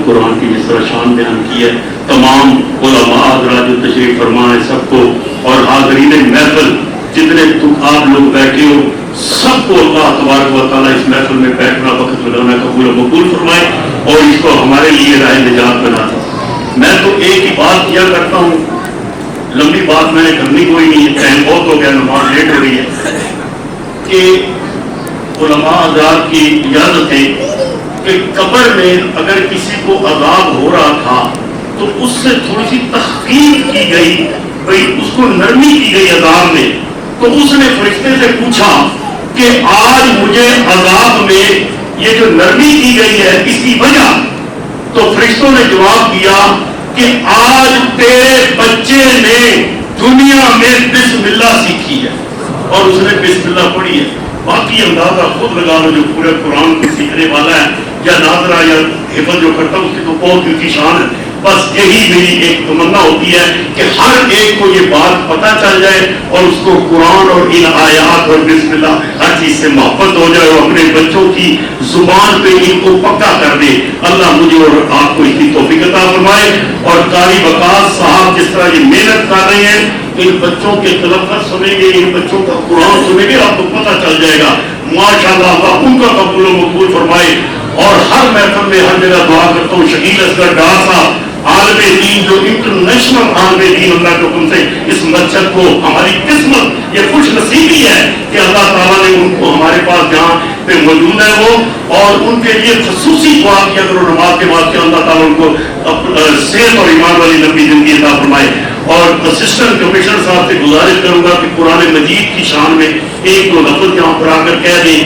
قرآن کی جس طرح شان بیان کی ہے، تمام علماء حضرات جو تشریف فرما ہے سب کو، اور حاضرین محفل جتنے آپ لوگ بیٹھے ہو سب کو اللہ تبارک و تعالیٰ اس محفل میں بیٹھنا وقت لگانا قبول و مقبول فرمائے اور اس کو ہمارے لیے راہ نجات بنا دے۔ میں تو ایک ہی بات کیا کرتا ہوں، لمبی بات میں نے کرنی کوئی نہیں ہے، ٹائم بہت ہو گیا، نماز لیٹ ہو رہی ہے، کہ علماء حضرات کی اجازت ہے کہ قبر میں اگر کسی کو عذاب ہو رہا تھا تو اس سے تھوڑی سی تخفیف کی گئی، بھئی اس کو نرمی کی گئی عذاب میں، تو اس نے فرشتے سے پوچھا کہ آج مجھے عذاب میں یہ جو نرمی کی گئی ہے اس کی وجہ، تو فرشتوں نے جواب دیا کہ آج تیرے بچے نے دنیا میں بسم اللہ سیکھی ہے اور اس نے بسم اللہ پڑھی ہے۔ باقی اندازہ خود لگا لو، جو پورے قرآن کو سیکھنے والا ہے یا ناظرہ یا حفظ جو کرتا ہے اس کی تو بہت اونچی شان ہے۔ بس یہی میری ایک تمنا ہوتی ہے کہ ہر ایک کو یہ بات پتہ چل جائے اور اس کو قرآن اور ان آیات اور بسم اللہ ہر چیز سے محبت ہو جائے اور اپنے بچوں کی زبان پہ ان کو پکا کر دے۔ اللہ مجھے اور آپ کو اس کی توفیق عطا فرمائے، اور قاری وقاص صاحب جس طرح یہ محنت کر رہے ہیں، ان بچوں کے تلفظ سنیں گے، ان بچوں کا قرآن سنیں گے، آپ کو پتہ چل جائے گا ماشاءاللہ۔ اللہ ان کا قبول و مقبول فرمائے، اور ہر محفل میں ہر جگہ دعا کرتا ہوں شکیل اصغر ڈار صاحب عالم دین جو انٹرنیشنل عالم دین اللہ کے حکم سے اس مسجد کو، ہماری قسمت یہ خوش نصیبی ہے کہ اللہ تعالیٰ نے ان کو ہمارے پاس جہاں پہ موجود ہے وہ، اور ان کے لیے خصوصی دعا کیا کرو نماز کے بعد کہ اللہ تعالیٰ ان کو صحت اور ایمان والی لمبی زندگی عطا فرمائے۔ اور اسسٹنٹ کمشنر صاحب سے گزارش کروں گا کہ قرآن مجید کی شان میں ایک دو لفظ یہاں پر آ کر کہہ دیں،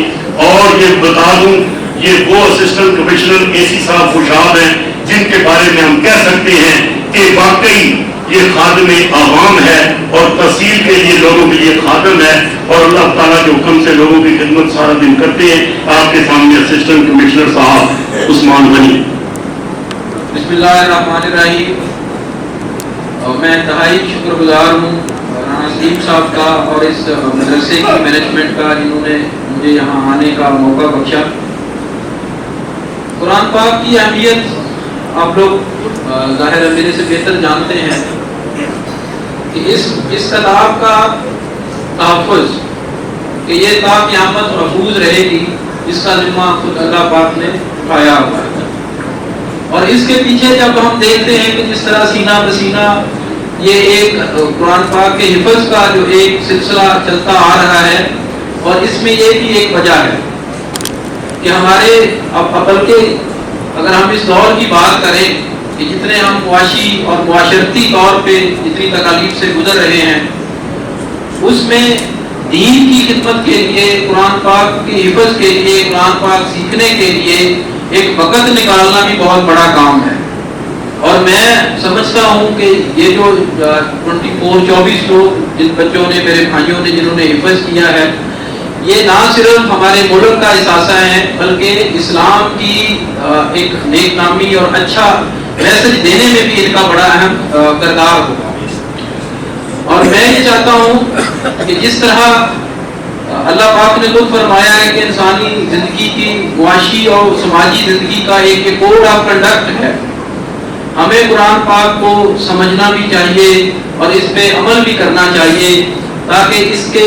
اور یہ بتا دوں یہ وہ اسسٹنٹ کمشنر اے سی صاحب خوشحال ہیں جن کے بارے میں ہم کہہ سکتے ہیں کہ واقعی یہ خادم عوام ہے اور تحصیل کے لیے لوگوں کے لیے خادم ہے، اور اللہ تعالیٰ کے حکم سے لوگوں کی خدمت سارا دن کرتے ہیں۔ آپ کے سامنے اسسٹنٹ کمشنر صاحب عثمان غنی۔ بسم اللہ الرحمن الرحیم۔ میں انتہائی شکر گزار ہوں رانا سلیم صاحب کا اور اس مدرسے کی مینجمنٹ کا جنہوں نے مجھے یہاں آنے کا موقع بخشا۔ قرآن پاک کی اہمیت آپ لوگ ظاہر میرے سے بہتر جانتے ہیں کہ اس کتاب کا تحفظ کہ یہ تا قیامت محفوظ رہے گی، اس کا ذمہ خود اللہ پاک نے اٹھایا ہوا ہے۔ اور اس کے پیچھے جب ہم دیکھتے ہیں کہ جس طرح سینہ بسینہ یہ ایک قرآن پاک کے حفظ کا جو ایک سلسلہ چلتا آ رہا ہے، اور اس میں یہ بھی ایک وجہ ہے کہ ہمارے بلکہ اگر ہم اس دور کی بات کریں کہ جتنے ہم معاشی اور معاشرتی طور پہ جتنی تکالیف سے گزر رہے ہیں، اس میں دین کی خدمت کے لیے، قرآن پاک کے حفظ کے لیے، قرآن پاک سیکھنے کے لیے ایک وقت نکالنا بھی بہت بڑا کام ہے۔ اور میں سمجھتا ہوں کہ یہ جو 24 لوگ جن بچوں نے، میرے بھائیوں نے جنہوں نے حفظ کیا ہے، یہ نہ صرف ہمارے ملک کا اثاثہ ہے بلکہ اسلام کی ایک نیک نامی اور اچھا میسج دینے میں بھی ان کا بڑا اہم کردار ہوگا۔ اور میں یہ چاہتا ہوں کہ جس طرح اللہ پاک نے خود فرمایا ہے کہ انسانی زندگی کی معاشی اور سماجی زندگی کا ایک کوڈ آف کنڈکٹ ہے، ہمیں قرآن پاک کو سمجھنا بھی چاہیے اور اس پہ عمل بھی کرنا چاہیے، تاکہ اس کے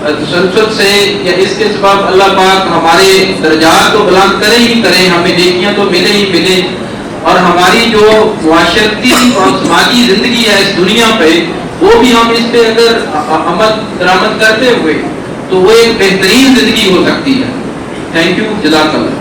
تسلسل سے یا اس کے سبب اللہ پاک ہمارے درجات کو بلند کرے ہی کرے، ہمیں نیکیاں تو ملے ہی ملے، اور ہماری جو معاشرتی اور سماجی زندگی ہے اس دنیا پہ وہ بھی ہم اس پہ اگر عمل درآمد کرتے ہوئے تو وہ ایک بہترین زندگی ہو سکتی ہے۔ تھینک یو، جزاک اللہ۔